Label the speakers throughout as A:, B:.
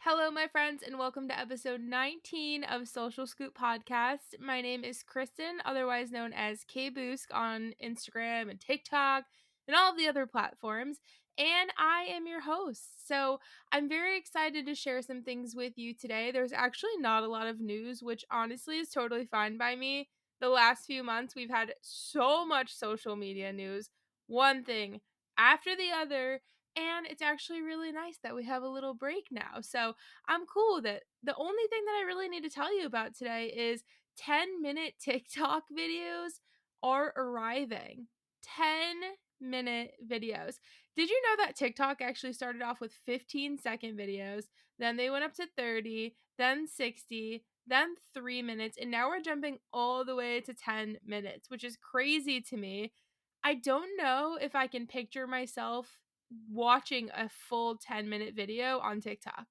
A: Hello, my friends, and welcome to episode 19 of Social Scoop Podcast. My name is Kristen, otherwise known as K Boosk on Instagram and TikTok and all of the other platforms, and I am your host. So, I'm very excited to share some things with you today. There's actually not a lot of news, which honestly is totally fine by me. The last few months, we've had so much social media news, one thing after the other. And it's actually really nice that we have a little break now. So I'm cool with it. The only thing that I really need to tell you about today is 10-minute TikTok videos are arriving. 10-minute videos. Did you know that TikTok actually started off with 15-second videos, then they went up to 30, then 60, then 3 minutes, and now we're jumping all the way to 10 minutes, which is crazy to me. I don't know if I can picture myself watching a full 10-minute video on TikTok.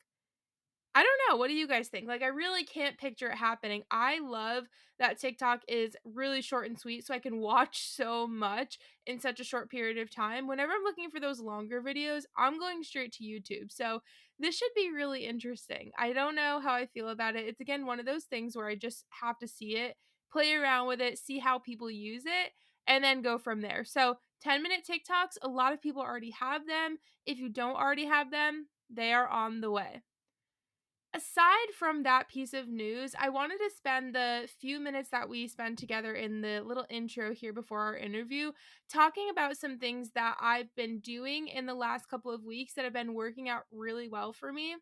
A: I don't know. What do you guys think? Like, I really can't picture it happening. I love that TikTok is really short and sweet, so I can watch so much in such a short period of time. Whenever I'm looking for those longer videos, I'm going straight to YouTube. So, this should be really interesting. I don't know how I feel about it. It's again one of those things where I just have to see it, play around with it, see how people use it, and then go from there. So, 10-minute TikToks, a lot of people already have them. If you don't already have them, they are on the way. Aside from that piece of news, I wanted to spend the few minutes that we spend together in the little intro here before our interview talking about some things that I've been doing in the last couple of weeks that have been working out really well for me.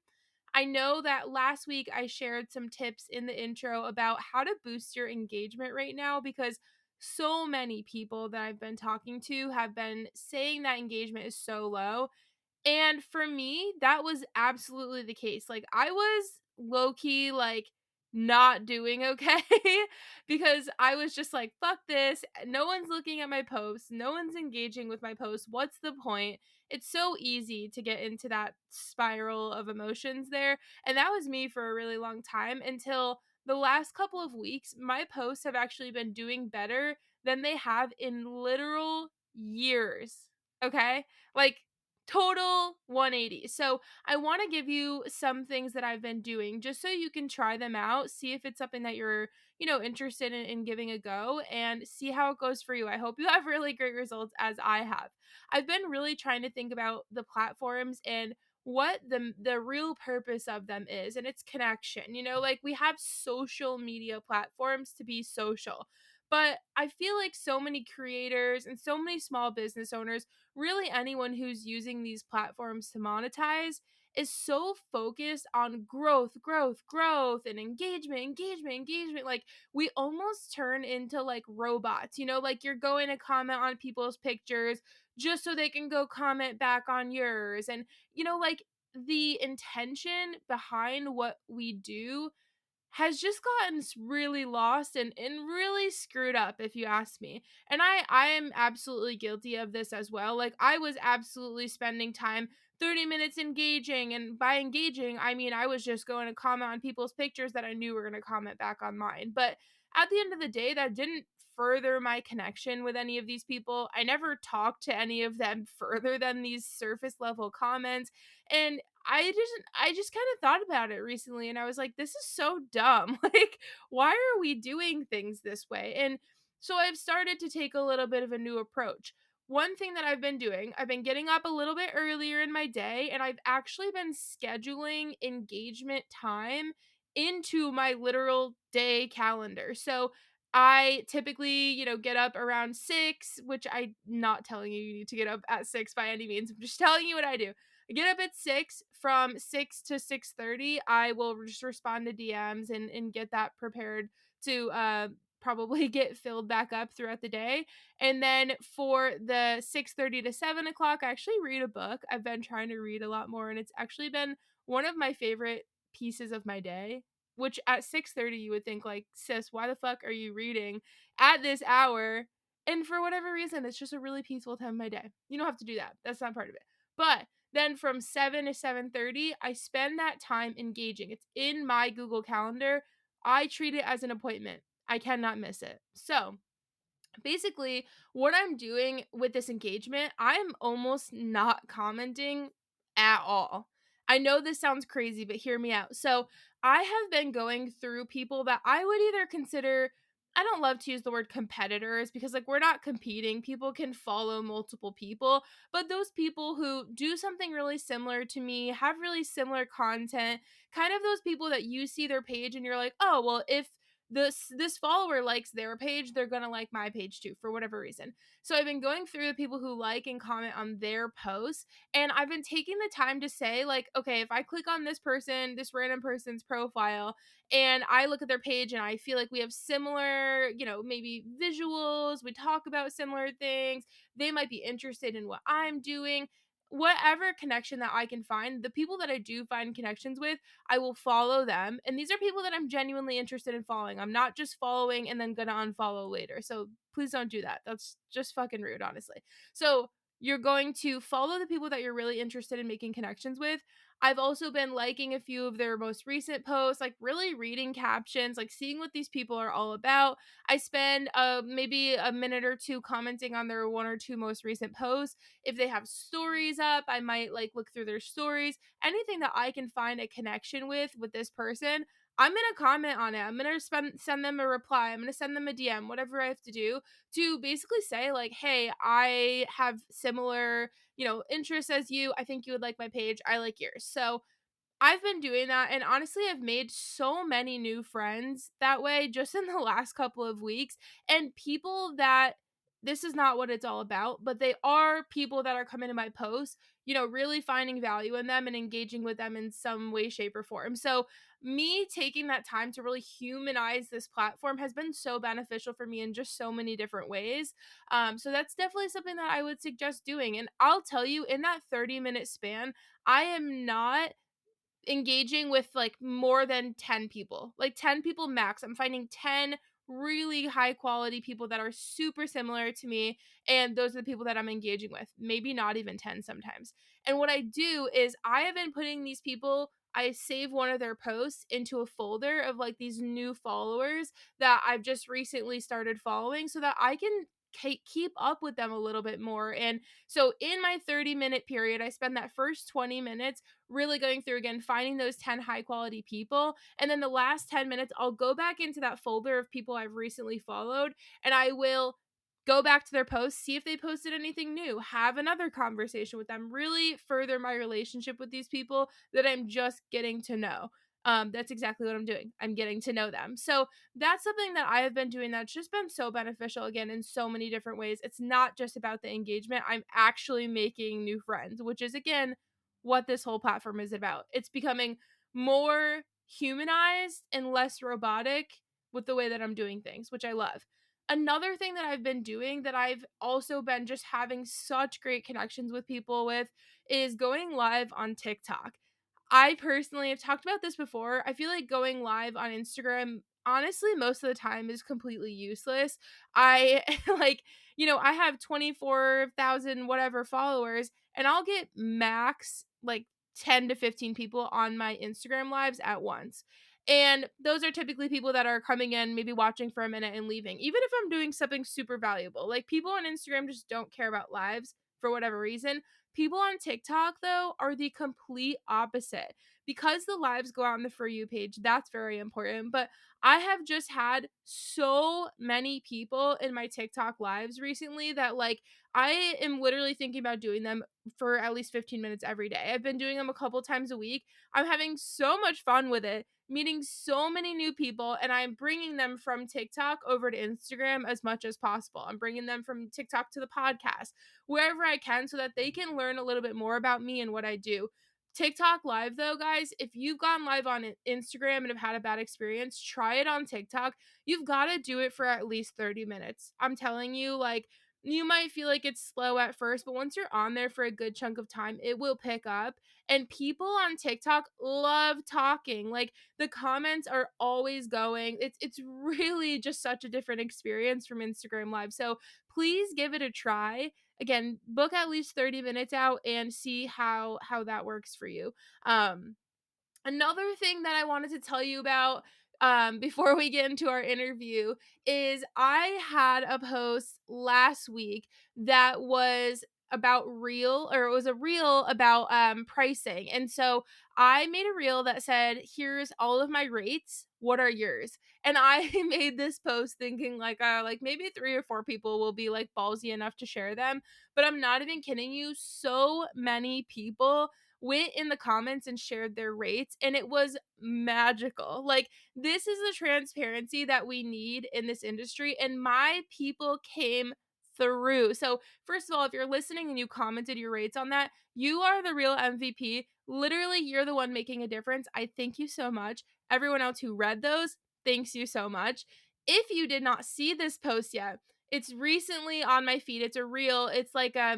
A: I know that last week I shared some tips in the intro about how to boost your engagement right now because so many people that I've been talking to have been saying that engagement is so low, and for me, that was absolutely the case. Like, I was low key, like, not doing okay because I was just like, fuck this. No one's looking at my posts. No one's engaging with my posts. What's the point? It's so easy to get into that spiral of emotions there. And that was me for a really long time until the last couple of weeks. My posts have actually been doing better than they have in literal years. Okay? Like, total 180. So, I want to give you some things that I've been doing just so you can try them out, see if it's something that you're interested in giving a go and see how it goes for you. I hope you have really great results as I have. I've been really trying to think about the platforms and what the real purpose of them is, and it's connection. Like, we have social media platforms to be social. But I feel like so many creators and so many small business owners, really anyone who's using these platforms to monetize, is so focused on growth, growth, growth, and engagement, engagement, engagement. Like, we almost turn into like robots, like you're going to comment on people's pictures just so they can go comment back on yours. And, like, the intention behind what we do has just gotten really lost and really screwed up, if you ask me. And I am absolutely guilty of this as well. Like, I was absolutely spending time 30 minutes engaging, and by engaging I mean I was just going to comment on people's pictures that I knew were going to comment back on mine. But at the end of the day, that didn't further my connection with any of these people. I never talked to any of them further than these surface level comments. And I just kind of thought about it recently, and I was like, this is so dumb. Like, why are we doing things this way? And so I've started to take a little bit of a new approach. One thing that I've been doing, I've been getting up a little bit earlier in my day, and I've actually been scheduling engagement time into my literal day calendar. So I typically, get up around 6, which I'm not telling you need to get up at 6 by any means. I'm just telling you what I do. I get up at 6. From 6 to 6:30, I will just respond to DMs and get that prepared to probably get filled back up throughout the day. And then for the 6:30 to 7 o'clock, I actually read a book. I've been trying to read a lot more, and it's actually been one of my favorite pieces of my day. Which at 6:30 you would think, like, sis, why the fuck are you reading at this hour? And for whatever reason, it's just a really peaceful time of my day. You don't have to do that. That's not part of it. But then from 7 to 7:30, I spend that time engaging. It's in my Google Calendar. I treat it as an appointment. I cannot miss it. So, basically, what I'm doing with this engagement, I'm almost not commenting at all. I know this sounds crazy, but hear me out. So, I have been going through people that I would either consider, I don't love to use the word competitors because, like, we're not competing. People can follow multiple people, but those people who do something really similar to me, have really similar content, kind of those people that you see their page and you're like, "Oh, well, if this follower likes their page, they're going to like my page too for whatever reason." So I've been going through the people who like and comment on their posts, and I've been taking the time to say, like, okay, if I click on this person, this random person's profile, and I look at their page and I feel like we have similar, maybe visuals, we talk about similar things, they might be interested in what I'm doing. Whatever connection that I can find, the people that I do find connections with, I will follow them. And these are people that I'm genuinely interested in following. I'm not just following and then gonna unfollow later. So please don't do that. That's just fucking rude, honestly. So you're going to follow the people that you're really interested in making connections with. I've also been liking a few of their most recent posts, like really reading captions, like seeing what these people are all about. I spend maybe a minute or two commenting on their one or two most recent posts. If they have stories up, I might like look through their stories. Anything that I can find a connection with this person, I'm going to comment on it. I'm going to send them a reply. I'm going to send them a DM, whatever I have to basically say, like, hey, I have similar, interests as you. I think you would like my page. I like yours. So I've been doing that, and honestly, I've made so many new friends that way just in the last couple of weeks, and people that this is not what it's all about, but they are people that are coming to my posts, really finding value in them and engaging with them in some way, shape, or form. So, me taking that time to really humanize this platform has been so beneficial for me in just so many different ways. So that's definitely something that I would suggest doing. And I'll tell you, in that 30-minute span, I am not engaging with like more than 10 people, like 10 people max. I'm finding 10 really high quality people that are super similar to me. And those are the people that I'm engaging with, maybe not even 10 sometimes. And what I do is I have been putting these people, I save one of their posts into a folder of like these new followers that I've just recently started following so that I can keep up with them a little bit more. And so in my 30-minute period, I spend that first 20 minutes really going through again, finding those 10 high quality people. And then the last 10 minutes, I'll go back into that folder of people I've recently followed and I will go back to their posts, see if they posted anything new, have another conversation with them, really further my relationship with these people that I'm just getting to know. That's exactly what I'm doing. I'm getting to know them. So that's something that I have been doing that's just been so beneficial again in so many different ways. It's not just about the engagement. I'm actually making new friends, which is again what this whole platform is about. It's becoming more humanized and less robotic with the way that I'm doing things, which I love. Another thing that I've been doing that I've also been just having such great connections with people with is going live on TikTok. I personally have talked about this before. I feel like going live on Instagram, honestly, most of the time is completely useless. I like, I have 24,000 whatever followers, and I'll get max like 10 to 15 people on my Instagram lives at once. And those are typically people that are coming in, maybe watching for a minute and leaving. Even if I'm doing something super valuable, like people on Instagram just don't care about lives for whatever reason. People on TikTok, though, are the complete opposite. Because the lives go out on the For You page, that's very important. But I have just had so many people in my TikTok lives recently that, like, I am literally thinking about doing them for at least 15 minutes every day. I've been doing them a couple times a week. I'm having so much fun with it, meeting so many new people, and I'm bringing them from TikTok over to Instagram as much as possible. I'm bringing them from TikTok to the podcast, wherever I can, so that they can learn a little bit more about me and what I do. TikTok live though, guys, if you've gone live on Instagram and have had a bad experience, try it on TikTok. You've got to do it for at least 30 minutes. I'm telling you, like, you might feel like it's slow at first, but once you're on there for a good chunk of time, it will pick up. And people on TikTok love talking. Like, the comments are always going. It's really just such a different experience from Instagram live. So please give it a try. Again, book at least 30 minutes out and see how that works for you. Another thing that I wanted to tell you about before we get into our interview is I had a post last week that was about reel, or it was a reel about pricing. And so I made a reel that said, here's all of my rates, what are yours? And I made this post thinking like maybe 3 or 4 people will be like ballsy enough to share them, but I'm not even kidding you, so many people went in the comments and shared their rates, and it was magical. Like, this is the transparency that we need in this industry, and my people came through. So, first of all, if you're listening and you commented your rates on that, you are the real MVP. Literally, you're the one making a difference. I thank you so much. Everyone else who read those, thanks you so much. If you did not see this post yet, it's recently on my feed. It's a reel. It's like a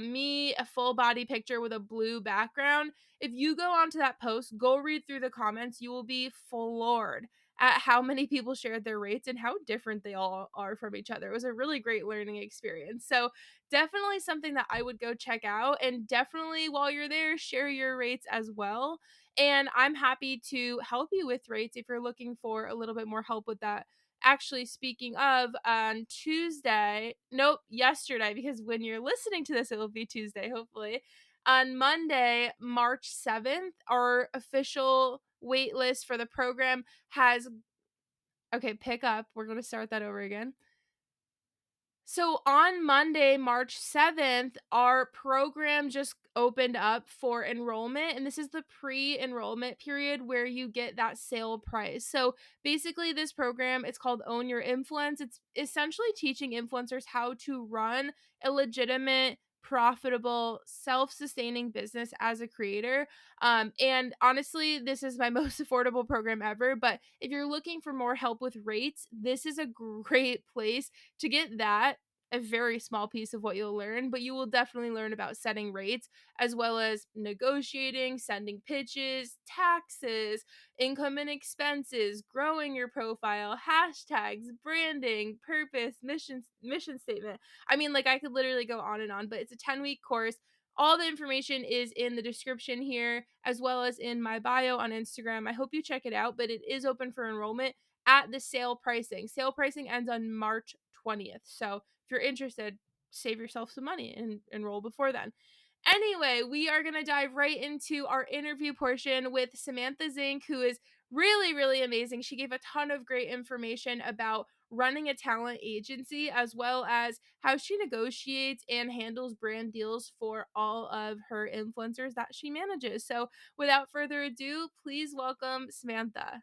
A: full body picture with a blue background. If you go onto that post, go read through the comments, you will be floored at how many people shared their rates and how different they all are from each other. It was a really great learning experience. So, definitely something that I would go check out. And definitely while you're there, share your rates as well. And I'm happy to help you with rates if you're looking for a little bit more help with that. Actually, speaking of, on Tuesday, nope, yesterday, because when you're listening to this, it will be Tuesday, hopefully. On Monday, March 7th, our official wait list for the program has, okay, pick up. We're going to start that over again. So on Monday, March 7th, our program just opened up for enrollment, and this is the pre-enrollment period where you get that sale price. So basically this program, it's called Own Your Influence. It's essentially teaching influencers how to run a legitimate, profitable, self-sustaining business as a creator. And honestly, this is my most affordable program ever, but if you're looking for more help with rates, this is a great place to get that, a very small piece of what you'll learn, but you will definitely learn about setting rates as well as negotiating, sending pitches, taxes, income and expenses, growing your profile, hashtags, branding, purpose, mission statement. I mean, like, I could literally go on and on, but it's a 10-week course. All the information is in the description here as well as in my bio on Instagram. I hope you check it out, but it is open for enrollment at the sale pricing. Sale pricing ends on March 20th. So if you're interested, save yourself some money and enroll before then. Anyway, we are going to dive right into our interview portion with Samantha Zink, who is really, really amazing. She gave a ton of great information about running a talent agency, as well as how she negotiates and handles brand deals for all of her influencers that she manages. So, without further ado, please welcome Samantha.